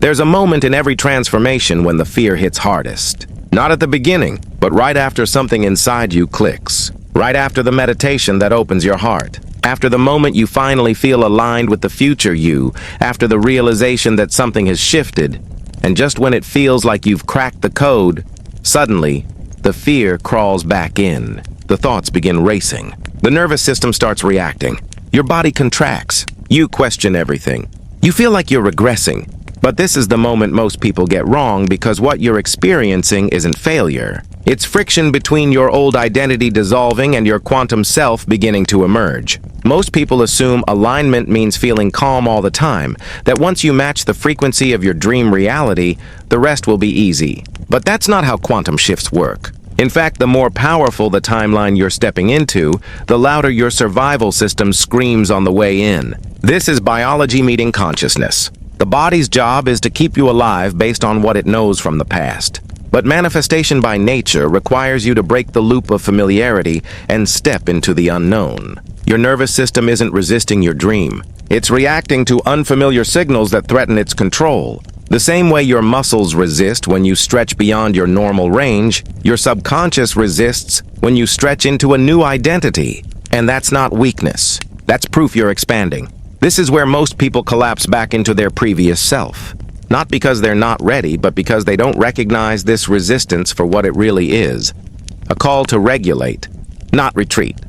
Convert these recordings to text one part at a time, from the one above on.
There's a moment in every transformation when the fear hits hardest. Not at the beginning, but right after something inside you clicks. Right after the meditation that opens your heart. After the moment you finally feel aligned with the future you. After the realization that something has shifted. And just when it feels like you've cracked the code, suddenly, the fear crawls back in. The thoughts begin racing. The nervous system starts reacting. Your body contracts. You question everything. You feel like you're regressing. But this is the moment most people get wrong because what you're experiencing isn't failure. It's friction between your old identity dissolving and your quantum self beginning to emerge. Most people assume alignment means feeling calm all the time, that once you match the frequency of your dream reality, the rest will be easy. But that's not how quantum shifts work. In fact, the more powerful the timeline you're stepping into, the louder your survival system screams on the way in. This is biology meeting consciousness. The body's job is to keep you alive based on what it knows from the past. But manifestation by nature requires you to break the loop of familiarity and step into the unknown. Your nervous system isn't resisting your dream. It's reacting to unfamiliar signals that threaten its control. The same way your muscles resist when you stretch beyond your normal range, your subconscious resists when you stretch into a new identity. And that's not weakness. That's proof you're expanding. This is where most people collapse back into their previous self. Not because they're not ready, but because they don't recognize this resistance for what it really is. A call to regulate, not retreat.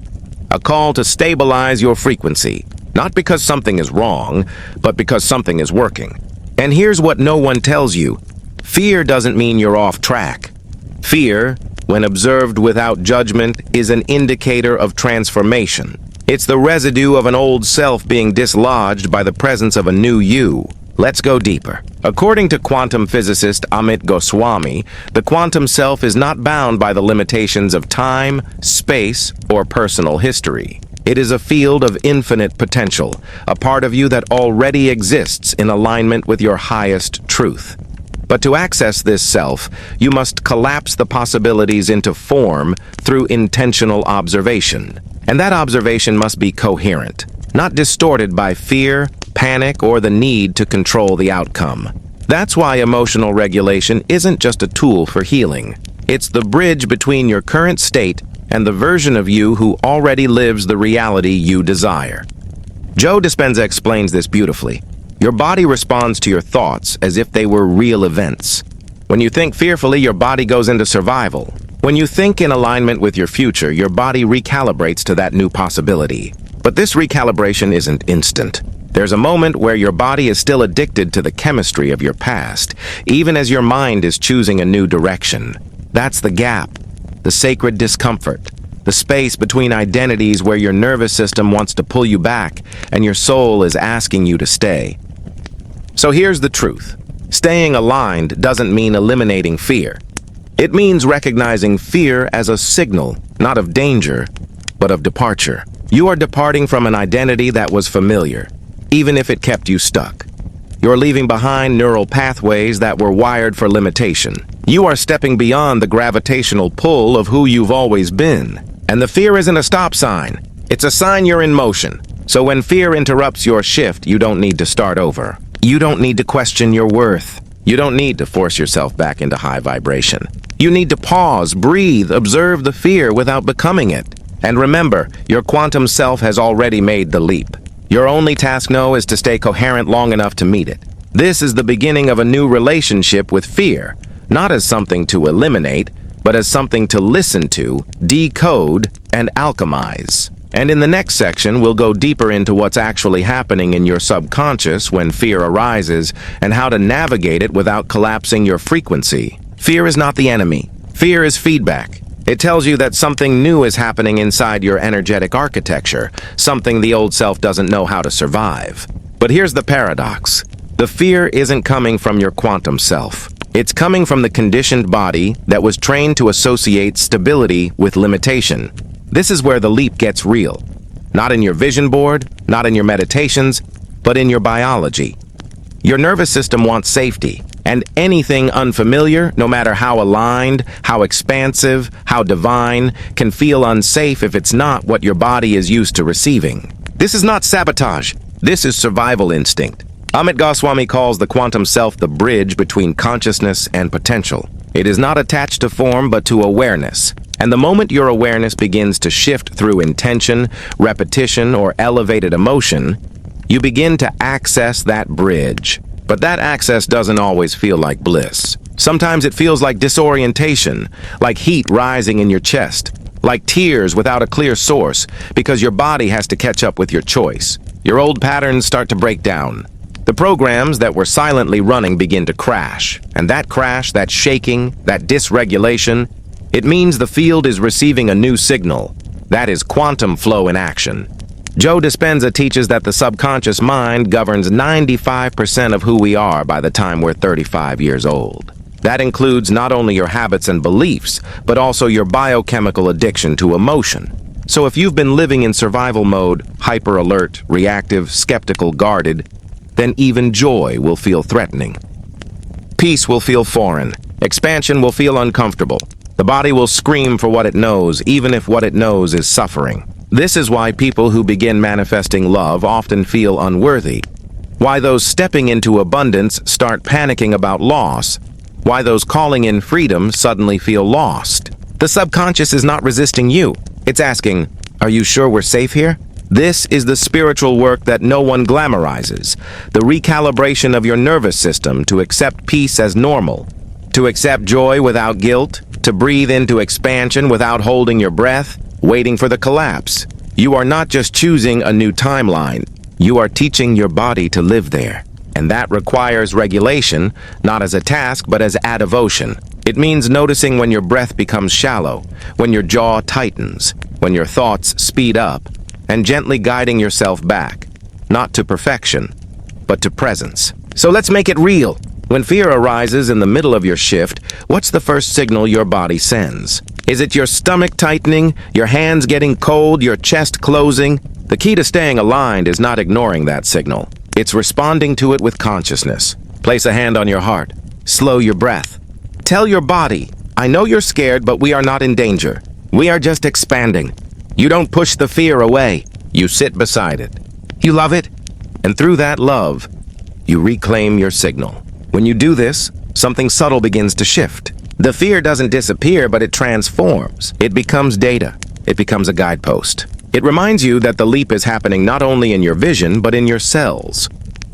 A call to stabilize your frequency, not because something is wrong, but because something is working. And here's what no one tells you. Fear doesn't mean you're off track. Fear, when observed without judgment, is an indicator of transformation. It's the residue of an old self being dislodged by the presence of a new you. Let's go deeper. According to quantum physicist Amit Goswami, the quantum self is not bound by the limitations of time, space, or personal history. It is a field of infinite potential, a part of you that already exists in alignment with your highest truth. But to access this self, you must collapse the possibilities into form through intentional observation. And that observation must be coherent, not distorted by fear, panic, or the need to control the outcome. That's why emotional regulation isn't just a tool for healing. It's the bridge between your current state and the version of you who already lives the reality you desire. Joe Dispenza explains this beautifully. Your body responds to your thoughts as if they were real events. When you think fearfully, your body goes into survival. When you think in alignment with your future, your body recalibrates to that new possibility. But this recalibration isn't instant. There's a moment where your body is still addicted to the chemistry of your past, even as your mind is choosing a new direction. That's the gap, the sacred discomfort, the space between identities where your nervous system wants to pull you back and your soul is asking you to stay. So here's the truth. Staying aligned doesn't mean eliminating fear. It means recognizing fear as a signal, not of danger, but of departure. You are departing from an identity that was familiar, even if it kept you stuck. You're leaving behind neural pathways that were wired for limitation. You are stepping beyond the gravitational pull of who you've always been. And the fear isn't a stop sign. It's a sign you're in motion. So when fear interrupts your shift, you don't need to start over. You don't need to question your worth. You don't need to force yourself back into high vibration. You need to pause, breathe, observe the fear without becoming it. And remember, your quantum self has already made the leap. Your only task now is to stay coherent long enough to meet it. This is the beginning of a new relationship with fear, not as something to eliminate, but as something to listen to, decode, and alchemize. And in the next section, we'll go deeper into what's actually happening in your subconscious when fear arises and how to navigate it without collapsing your frequency. Fear is not the enemy. Fear is feedback. It tells you that something new is happening inside your energetic architecture, something the old self doesn't know how to survive. But here's the paradox. The fear isn't coming from your quantum self. It's coming from the conditioned body that was trained to associate stability with limitation. This is where the leap gets real. Not in your vision board, not in your meditations, but in your biology. Your nervous system wants safety, and anything unfamiliar, no matter how aligned, how expansive, how divine, can feel unsafe if it's not what your body is used to receiving. This is not sabotage. This is survival instinct. Amit Goswami calls the quantum self the bridge between consciousness and potential. It is not attached to form but to awareness. And the moment your awareness begins to shift through intention, repetition, or elevated emotion, you begin to access that bridge. But that access doesn't always feel like bliss. Sometimes it feels like disorientation, like heat rising in your chest, like tears without a clear source, because your body has to catch up with your choice. Your old patterns start to break down. The programs that were silently running begin to crash. And that crash, that shaking, that dysregulation, it means the field is receiving a new signal. That is quantum flow in action. Joe Dispenza teaches that the subconscious mind governs 95% of who we are by the time we're 35 years old. That includes not only your habits and beliefs, but also your biochemical addiction to emotion. So if you've been living in survival mode, hyper-alert, reactive, skeptical, guarded, then even joy will feel threatening. Peace will feel foreign. Expansion will feel uncomfortable. The body will scream for what it knows, even if what it knows is suffering. This is why people who begin manifesting love often feel unworthy. Why those stepping into abundance start panicking about loss. Why those calling in freedom suddenly feel lost. The subconscious is not resisting you. It's asking, are you sure we're safe here? This is the spiritual work that no one glamorizes. The recalibration of your nervous system to accept peace as normal. To accept joy without guilt. To breathe into expansion without holding your breath, waiting for the collapse. You are not just choosing a new timeline. You are teaching your body to live there. And that requires regulation, not as a task, but as a devotion. It means noticing when your breath becomes shallow, when your jaw tightens, when your thoughts speed up, and gently guiding yourself back, not to perfection, but to presence. So let's make it real. When fear arises in the middle of your shift, what's the first signal your body sends? Is it your stomach tightening, your hands getting cold, your chest closing? The key to staying aligned is not ignoring that signal. It's responding to it with consciousness. Place a hand on your heart. Slow your breath. Tell your body, I know you're scared, but we are not in danger. We are just expanding. You don't push the fear away. You sit beside it. You love it. And through that love, you reclaim your signal. When you do this, something subtle begins to shift. The fear doesn't disappear, but it transforms. It becomes data. It becomes a guidepost. It reminds you that the leap is happening not only in your vision, but in your cells.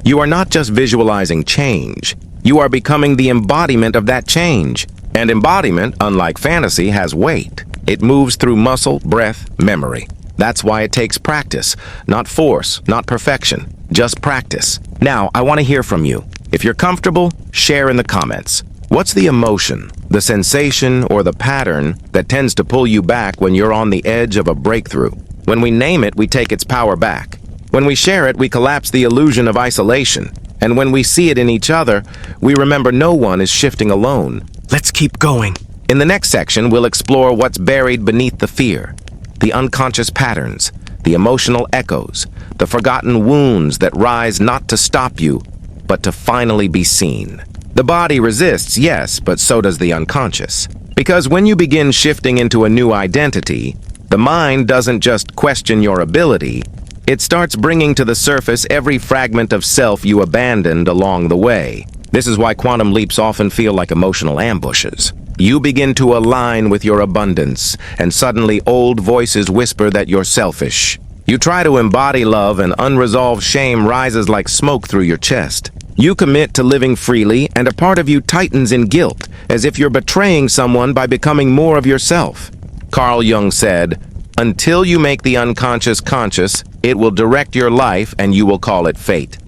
You are not just visualizing change. You are becoming the embodiment of that change. And embodiment, unlike fantasy, has weight. It moves through muscle, breath, memory. That's why it takes practice, not force, not perfection, just practice. Now, I want to hear from you. If you're comfortable, share in the comments. What's the emotion, the sensation, or the pattern that tends to pull you back when you're on the edge of a breakthrough? When we name it, we take its power back. When we share it, we collapse the illusion of isolation. And when we see it in each other, we remember no one is shifting alone. Let's keep going. In the next section, we'll explore what's buried beneath the fear, the unconscious patterns, the emotional echoes, the forgotten wounds that rise not to stop you, but to finally be seen. The body resists, yes, but so does the unconscious. Because when you begin shifting into a new identity, the mind doesn't just question your ability, it starts bringing to the surface every fragment of self you abandoned along the way. This is why quantum leaps often feel like emotional ambushes. You begin to align with your abundance, and suddenly old voices whisper that you're selfish. You try to embody love, and unresolved shame rises like smoke through your chest. You commit to living freely, and a part of you tightens in guilt, as if you're betraying someone by becoming more of yourself. Carl Jung said, "Until you make the unconscious conscious, it will direct your life and you will call it fate."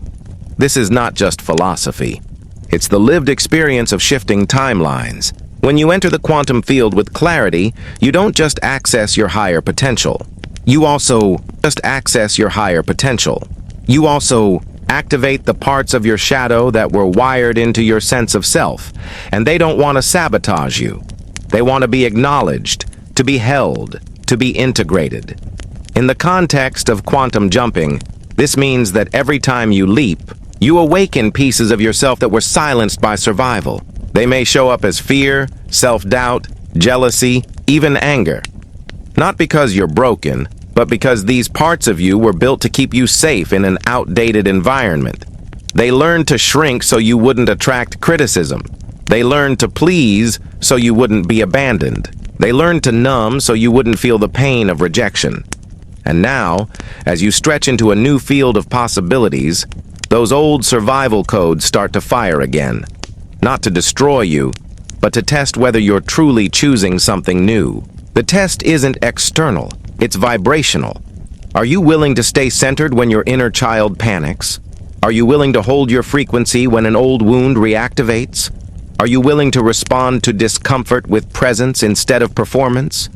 This is not just philosophy. It's the lived experience of shifting timelines. When you enter the quantum field with clarity, you don't just access your higher potential. You also activate the parts of your shadow that were wired into your sense of self, and they don't want to sabotage you. They want to be acknowledged, to be held, to be integrated. In the context of quantum jumping, this means that every time you leap, you awaken pieces of yourself that were silenced by survival. They may show up as fear, self-doubt, jealousy, even anger. Not because you're broken, but because these parts of you were built to keep you safe in an outdated environment. They learned to shrink so you wouldn't attract criticism. They learned to please so you wouldn't be abandoned. They learned to numb so you wouldn't feel the pain of rejection. And now, as you stretch into a new field of possibilities, those old survival codes start to fire again. Not to destroy you, but to test whether you're truly choosing something new. The test isn't external, it's vibrational. Are you willing to stay centered when your inner child panics? Are you willing to hold your frequency when an old wound reactivates? Are you willing to respond to discomfort with presence instead of performance?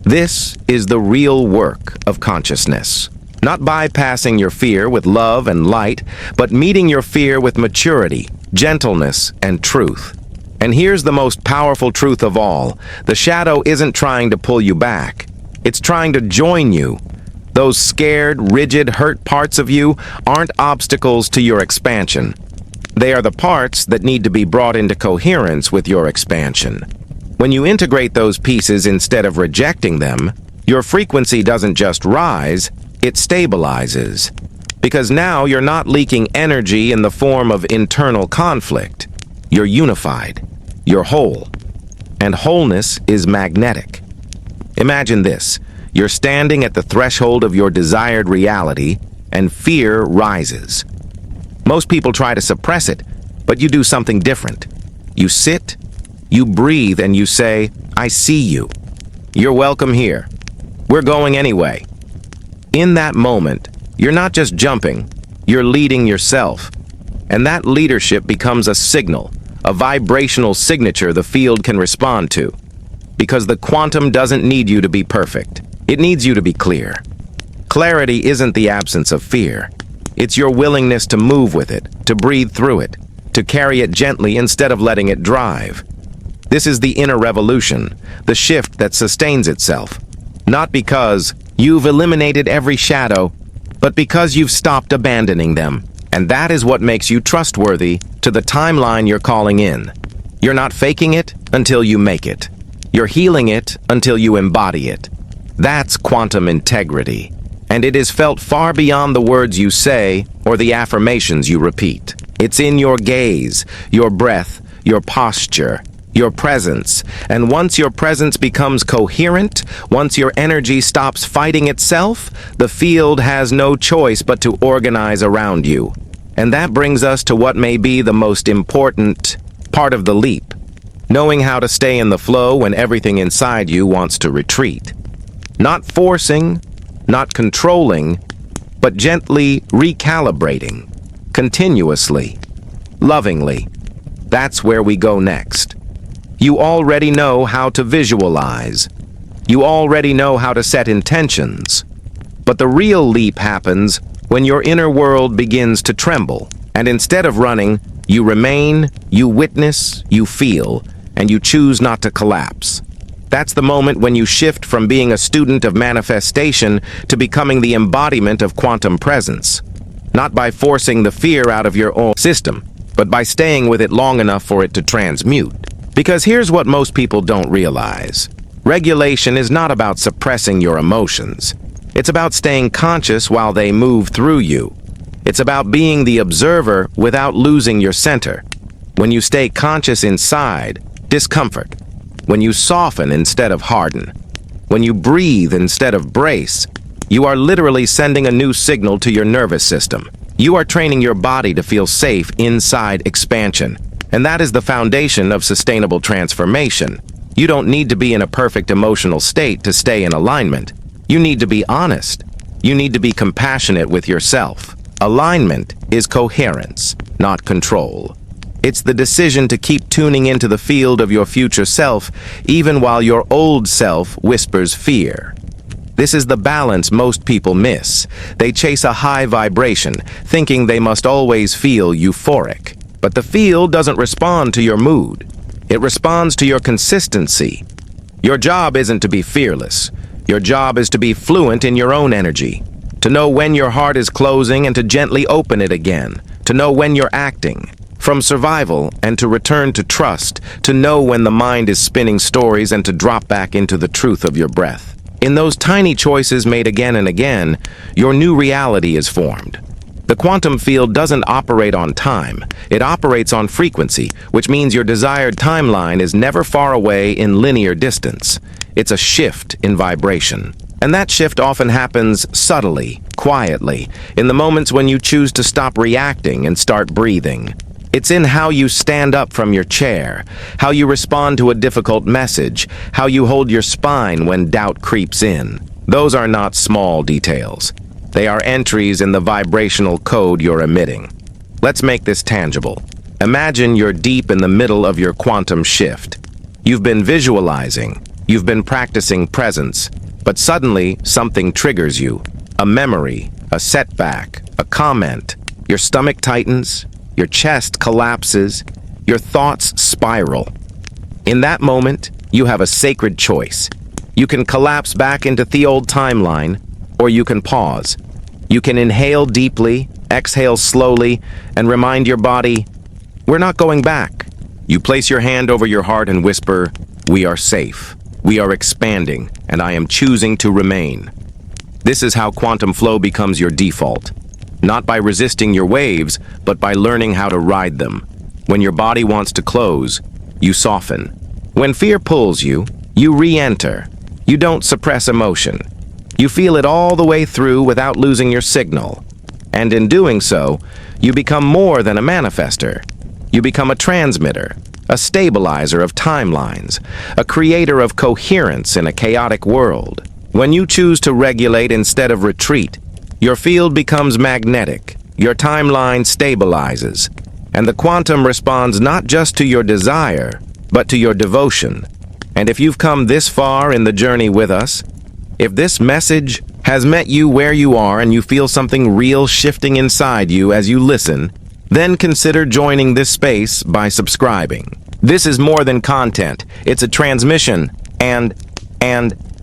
This is the real work of consciousness. Not bypassing your fear with love and light, but meeting your fear with maturity, gentleness, and truth. And here's the most powerful truth of all. The shadow isn't trying to pull you back. It's trying to join you. Those scared, rigid, hurt parts of you aren't obstacles to your expansion. They are the parts that need to be brought into coherence with your expansion. When you integrate those pieces instead of rejecting them, your frequency doesn't just rise, it stabilizes. Because now you're not leaking energy in the form of internal conflict. You're unified. You're whole. And wholeness is magnetic. Imagine this. You're standing at the threshold of your desired reality, and fear rises. Most people try to suppress it, but you do something different. You sit, you breathe, and you say, I see you. You're welcome here. We're going anyway. In that moment, you're not just jumping, you're leading yourself. And that leadership becomes a signal, a vibrational signature the field can respond to. Because the quantum doesn't need you to be perfect. It needs you to be clear. Clarity isn't the absence of fear. It's your willingness to move with it, to breathe through it, to carry it gently instead of letting it drive. This is the inner revolution, the shift that sustains itself. Not because you've eliminated every shadow, but because you've stopped abandoning them. And that is what makes you trustworthy to the timeline you're calling in. You're not faking it until you make it. You're healing it until you embody it. That's quantum integrity. And it is felt far beyond the words you say or the affirmations you repeat. It's in your gaze, your breath, your posture, your presence. And once your presence becomes coherent, once your energy stops fighting itself, the field has no choice but to organize around you. And that brings us to what may be the most important part of the leap. Knowing how to stay in the flow when everything inside you wants to retreat. Not forcing, not controlling, but gently recalibrating, continuously, lovingly. That's where we go next. You already know how to visualize. You already know how to set intentions. But the real leap happens when your inner world begins to tremble, and instead of running, you remain, you witness, you feel, and you choose not to collapse. That's the moment when you shift from being a student of manifestation to becoming the embodiment of quantum presence. Not by forcing the fear out of your own system, but by staying with it long enough for it to transmute. Because here's what most people don't realize. Regulation is not about suppressing your emotions. It's about staying conscious while they move through you. It's about being the observer without losing your center. When you stay conscious inside, discomfort. When you soften instead of harden. When you breathe instead of brace, you are literally sending a new signal to your nervous system. You are training your body to feel safe inside expansion. And that is the foundation of sustainable transformation. You don't need to be in a perfect emotional state to stay in alignment. You need to be honest. You need to be compassionate with yourself. Alignment is coherence, not control. It's the decision to keep tuning into the field of your future self, even while your old self whispers fear. This is the balance most people miss. They chase a high vibration, thinking they must always feel euphoric. But the field doesn't respond to your mood. It responds to your consistency. Your job isn't to be fearless. Your job is to be fluent in your own energy. To know when your heart is closing and to gently open it again. To know when you're acting from survival and to return to trust. To know when the mind is spinning stories and to drop back into the truth of your breath. In those tiny choices made again and again, your new reality is formed. The quantum field doesn't operate on time. It operates on frequency, which means your desired timeline is never far away in linear distance. It's a shift in vibration. And that shift often happens subtly, quietly, in the moments when you choose to stop reacting and start breathing. It's in how you stand up from your chair, how you respond to a difficult message, how you hold your spine when doubt creeps in. Those are not small details. They are entries in the vibrational code you're emitting. Let's make this tangible. Imagine you're deep in the middle of your quantum shift. You've been visualizing, you've been practicing presence, but suddenly something triggers you. A memory, a setback, a comment. Your stomach tightens, your chest collapses, your thoughts spiral. In that moment, you have a sacred choice. You can collapse back into the old timeline, or you can pause. You can inhale deeply, exhale slowly, and remind your body, we're not going back. You place your hand over your heart and whisper, we are safe. We are expanding, and I am choosing to remain. This is how quantum flow becomes your default. Not by resisting your waves, but by learning how to ride them. When your body wants to close, you soften. When fear pulls you, you re-enter. You don't suppress emotion. You feel it all the way through without losing your signal. And in doing so, you become more than a manifester. You become a transmitter, a stabilizer of timelines, a creator of coherence in a chaotic world. When you choose to regulate instead of retreat, your field becomes magnetic, your timeline stabilizes, and the quantum responds not just to your desire, but to your devotion. And if you've come this far in the journey with us, if this message has met you where you are and you feel something real shifting inside you as you listen, then consider joining this space by subscribing. This is more than content. It's a transmission, and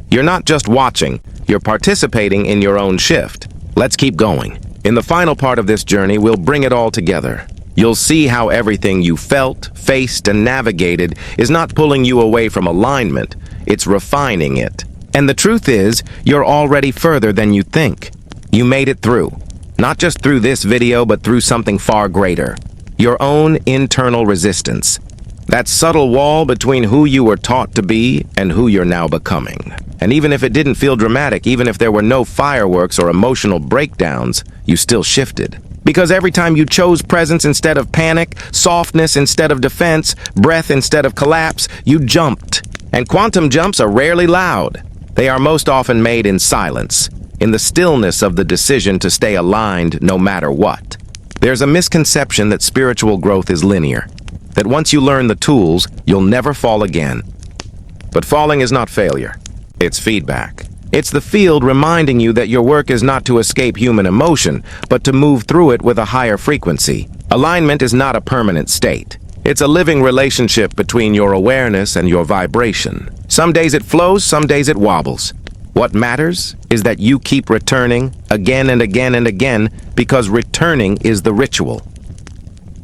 you're not just watching, you're participating in your own shift. Let's keep going. In the final part of this journey, we'll bring it all together. You'll see how everything you felt, faced, and navigated is not pulling you away from alignment, it's refining it. And the truth is, you're already further than you think. You made it through. Not just through this video, but through something far greater. Your own internal resistance. That subtle wall between who you were taught to be and who you're now becoming. And even if it didn't feel dramatic, even if there were no fireworks or emotional breakdowns, you still shifted. Because every time you chose presence instead of panic, softness instead of defense, breath instead of collapse, you jumped. And quantum jumps are rarely loud. They are most often made in silence, in the stillness of the decision to stay aligned no matter what. There's a misconception that spiritual growth is linear, that once you learn the tools, you'll never fall again. But falling is not failure. It's feedback. It's the field reminding you that your work is not to escape human emotion, but to move through it with a higher frequency. Alignment is not a permanent state. It's a living relationship between your awareness and your vibration. Some days it flows, some days it wobbles. What matters is that you keep returning again and again and again, because returning is the ritual.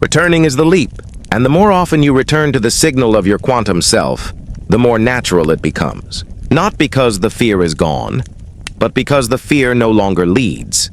Returning is the leap, and the more often you return to the signal of your quantum self, the more natural it becomes. Not because the fear is gone, but because the fear no longer leads.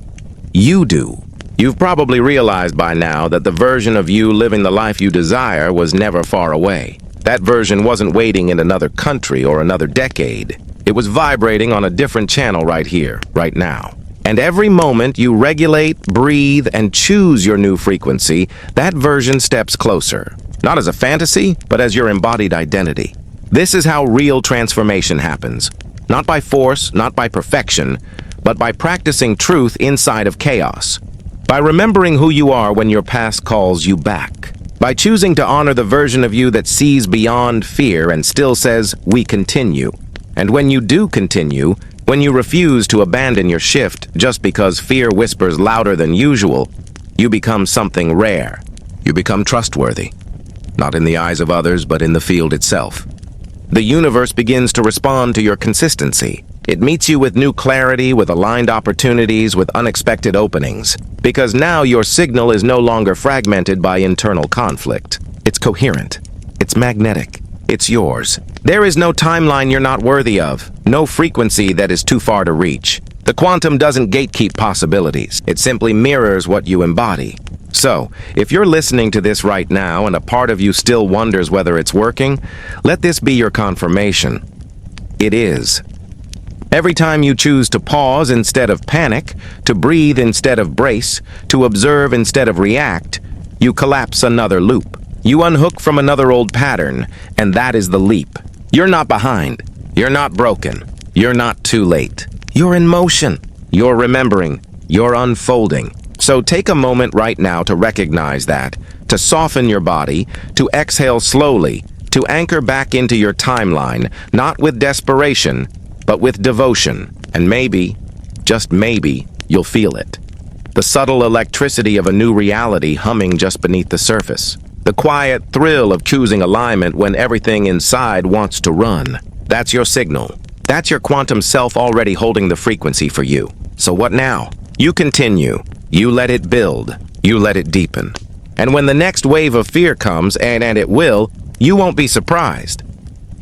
You do. You've probably realized by now that the version of you living the life you desire was never far away. That version wasn't waiting in another country or another decade. It was vibrating on a different channel right here, right now. And every moment you regulate, breathe, and choose your new frequency, that version steps closer. Not as a fantasy, but as your embodied identity. This is how real transformation happens. Not by force, not by perfection, but by practicing truth inside of chaos. By remembering who you are when your past calls you back. By choosing to honor the version of you that sees beyond fear and still says, we continue. And when you do continue, when you refuse to abandon your shift just because fear whispers louder than usual, you become something rare. You become trustworthy. Not in the eyes of others, but in the field itself. The universe begins to respond to your consistency. It meets you with new clarity, with aligned opportunities, with unexpected openings. Because now your signal is no longer fragmented by internal conflict. It's coherent. It's magnetic. It's yours. There is no timeline you're not worthy of, no frequency that is too far to reach. The quantum doesn't gatekeep possibilities. It simply mirrors what you embody. So, if you're listening to this right now and a part of you still wonders whether it's working, let this be your confirmation. It is. Every time you choose to pause instead of panic, to breathe instead of brace, to observe instead of react, you collapse another loop. You unhook from another old pattern, and that is the leap. You're not behind. You're not broken. You're not too late. You're in motion. You're remembering. You're unfolding. So take a moment right now to recognize that, to soften your body, to exhale slowly, to anchor back into your timeline, not with desperation, but with devotion. And maybe, just maybe, you'll feel it. The subtle electricity of a new reality humming just beneath the surface. The quiet thrill of choosing alignment when everything inside wants to run. That's your signal. That's your quantum self already holding the frequency for you. So what now? You continue. You let it build. You let it deepen. And when the next wave of fear comes, and it will, you won't be surprised.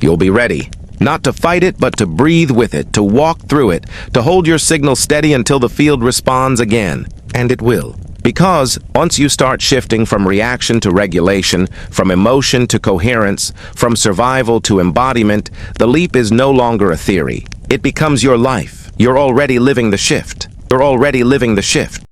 You'll be ready. Not to fight it, but to breathe with it, to walk through it, to hold your signal steady until the field responds again. And it will. Because once you start shifting from reaction to regulation, from emotion to coherence, from survival to embodiment, the leap is no longer a theory. It becomes your life. You're already living the shift. You're already living the shift.